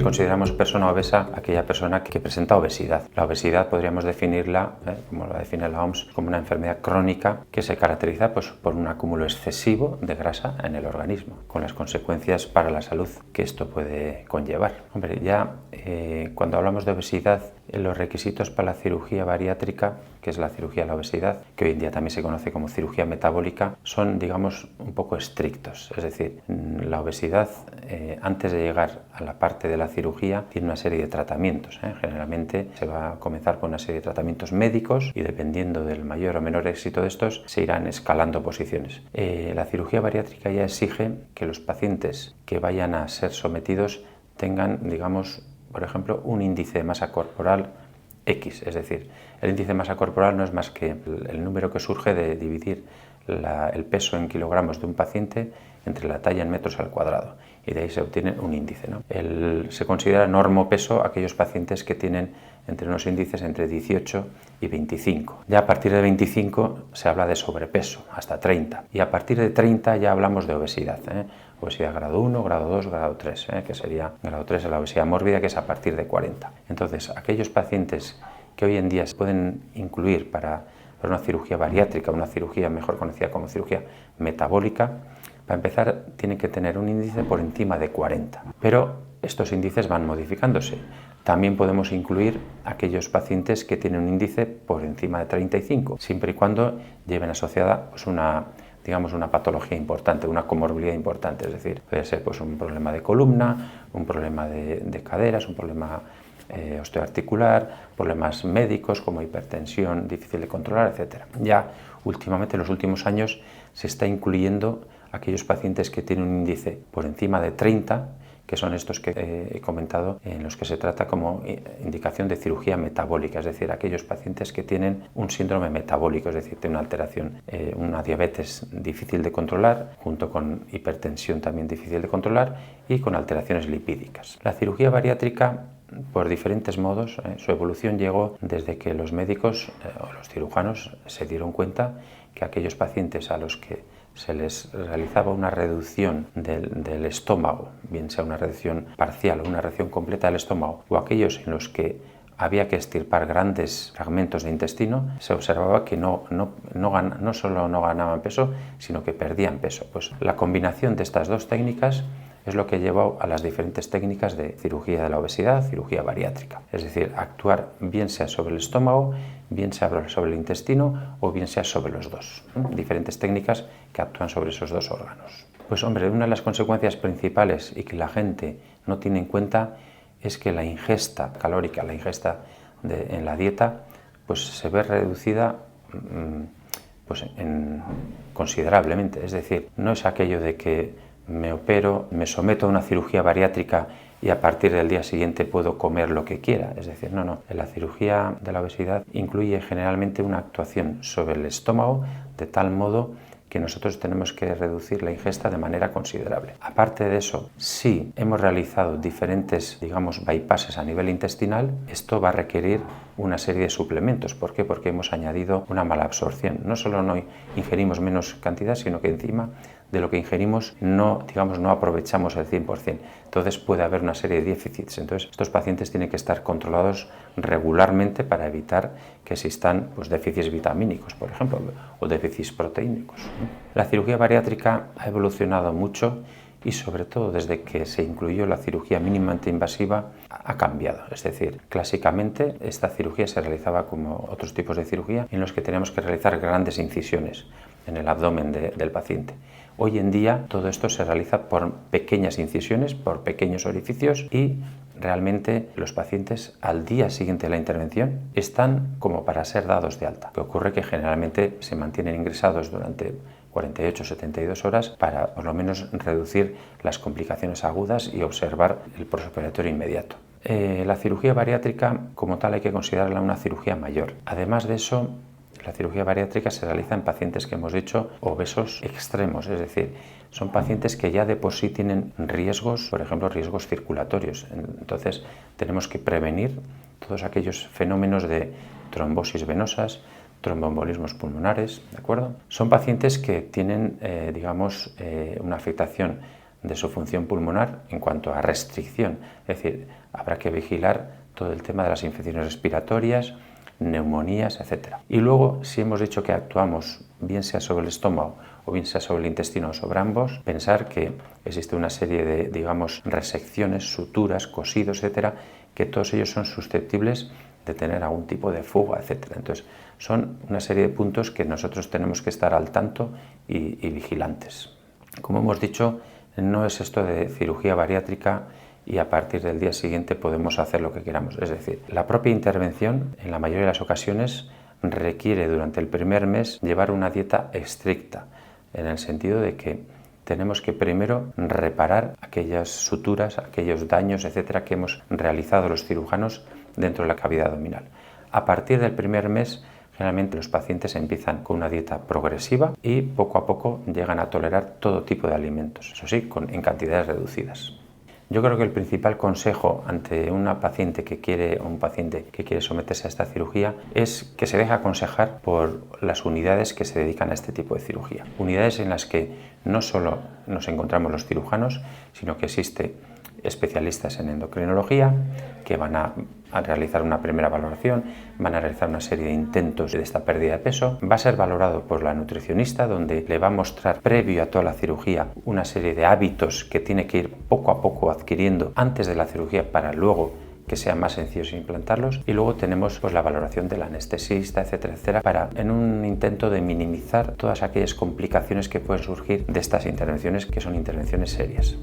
consideramos persona obesa aquella persona que presenta obesidad. La obesidad podríamos definirla, como la define la OMS, como una enfermedad crónica que se caracteriza pues, por un acúmulo excesivo de grasa en el organismo, con las consecuencias para la salud que esto puede conllevar. Hombre, ya cuando hablamos de obesidad, los requisitos para la cirugía bariátrica, que es la cirugía de la obesidad, que hoy en día también se conoce como cirugía metabólica, son, digamos, un poco estrictos. Es decir, la obesidad, antes de llegar a la parte de la cirugía, tiene una serie de tratamientos. Generalmente se va a comenzar con una serie de tratamientos médicos y dependiendo del mayor o menor éxito de estos, se irán escalando posiciones. La cirugía bariátrica ya exige que los pacientes que vayan a ser sometidos tengan, digamos, por ejemplo, un índice de masa corporal X, es decir, el índice de masa corporal no es más que el número que surge de dividir el peso en kilogramos de un paciente entre la talla en metros al cuadrado y de ahí se obtiene un índice, ¿no? Se considera normopeso aquellos pacientes que tienen entre unos índices entre 18 y 25. Ya a partir de 25 se habla de sobrepeso, hasta 30, y a partir de 30 ya hablamos de obesidad, obesidad grado 1, grado 2, grado 3, que sería grado 3 es la obesidad mórbida, que es a partir de 40. Entonces, aquellos pacientes que hoy en día se pueden incluir para una cirugía bariátrica, una cirugía mejor conocida como cirugía metabólica, para empezar tienen que tener un índice por encima de 40, pero estos índices van modificándose. También podemos incluir aquellos pacientes que tienen un índice por encima de 35, siempre y cuando lleven asociada pues, una patología importante, una comorbilidad importante, es decir, puede ser pues, un problema de columna, un problema de caderas, un problema osteoarticular, problemas médicos como hipertensión difícil de controlar, etc. Ya últimamente, en los últimos años, se está incluyendo aquellos pacientes que tienen un índice por encima de 30, que son estos que he comentado, en los que se trata como indicación de cirugía metabólica, es decir, aquellos pacientes que tienen un síndrome metabólico, es decir, tienen una alteración, una diabetes difícil de controlar, junto con hipertensión también difícil de controlar y con alteraciones lipídicas. La cirugía bariátrica, por diferentes modos, su evolución llegó desde que los médicos o los cirujanos se dieron cuenta que aquellos pacientes a los que se les realizaba una reducción del estómago, bien sea una reducción parcial o una reducción completa del estómago, o aquellos en los que había que extirpar grandes fragmentos de intestino, se observaba que no solo no ganaban peso, sino que perdían peso. Pues la combinación de estas dos técnicas es lo que llevó a las diferentes técnicas de cirugía de la obesidad, cirugía bariátrica. Es decir, actuar bien sea sobre el estómago, bien sea sobre el intestino o bien sea sobre los dos. Diferentes técnicas que actúan sobre esos dos órganos. Pues hombre, una de las consecuencias principales y que la gente no tiene en cuenta es que la ingesta calórica, la ingesta en la dieta, pues se ve reducida considerablemente. Es decir, no es aquello de que me opero, me someto a una cirugía bariátrica y a partir del día siguiente puedo comer lo que quiera. Es decir, no. La cirugía de la obesidad incluye generalmente una actuación sobre el estómago de tal modo que nosotros tenemos que reducir la ingesta de manera considerable. Aparte de eso, si hemos realizado diferentes, digamos, bypasses a nivel intestinal, esto va a requerir una serie de suplementos. ¿Por qué? Porque hemos añadido una mala absorción. No solo no ingerimos menos cantidad, sino que encima de lo que ingerimos no aprovechamos el 100%. Entonces puede haber una serie de déficits. Entonces estos pacientes tienen que estar controlados regularmente para evitar que existan pues, déficits vitamínicos, por ejemplo, o déficits proteínicos. La cirugía bariátrica ha evolucionado mucho y sobre todo desde que se incluyó la cirugía mínimamente invasiva ha cambiado. Es decir, clásicamente esta cirugía se realizaba como otros tipos de cirugía en los que teníamos que realizar grandes incisiones en el abdomen del paciente. Hoy en día todo esto se realiza por pequeñas incisiones, por pequeños orificios y realmente los pacientes al día siguiente de la intervención están como para ser dados de alta. Lo que ocurre que generalmente se mantienen ingresados durante 48-72 horas para por lo menos reducir las complicaciones agudas y observar el postoperatorio inmediato. La cirugía bariátrica como tal hay que considerarla una cirugía mayor. Además de eso, la cirugía bariátrica se realiza en pacientes que hemos dicho obesos extremos, es decir, son pacientes que ya de por sí tienen riesgos, por ejemplo, riesgos circulatorios. Entonces, tenemos que prevenir todos aquellos fenómenos de trombosis venosas, tromboembolismos pulmonares, ¿de acuerdo? Son pacientes que tienen, una afectación de su función pulmonar en cuanto a restricción. Es decir, habrá que vigilar todo el tema de las infecciones respiratorias, neumonías, etc. Y luego, si hemos dicho que actuamos bien sea sobre el estómago o bien sea sobre el intestino o sobre ambos, pensar que existe una serie de, digamos, resecciones, suturas, cosidos, etc., que todos ellos son susceptibles de tener algún tipo de fuga, etc. Entonces, son una serie de puntos que nosotros tenemos que estar al tanto y vigilantes. Como hemos dicho, no es esto de cirugía bariátrica y a partir del día siguiente podemos hacer lo que queramos. Es decir, la propia intervención, en la mayoría de las ocasiones, requiere durante el primer mes llevar una dieta estricta, en el sentido de que tenemos que primero reparar aquellas suturas, aquellos daños, etcétera, que hemos realizado los cirujanos dentro de la cavidad abdominal. A partir del primer mes, generalmente los pacientes empiezan con una dieta progresiva y poco a poco llegan a tolerar todo tipo de alimentos, eso sí, en cantidades reducidas. Yo creo que el principal consejo ante una paciente que quiere o un paciente que quiere someterse a esta cirugía es que se deje aconsejar por las unidades que se dedican a este tipo de cirugía. Unidades en las que no solo nos encontramos los cirujanos, sino que existe especialistas en endocrinología que van a realizar una primera valoración, van a realizar una serie de intentos de esta pérdida de peso, va a ser valorado por la nutricionista donde le va a mostrar previo a toda la cirugía una serie de hábitos que tiene que ir poco a poco adquiriendo antes de la cirugía para luego que sea más sencillo implantarlos, y luego tenemos pues la valoración del anestesista, etcétera, etcétera, para en un intento de minimizar todas aquellas complicaciones que pueden surgir de estas intervenciones que son intervenciones serias.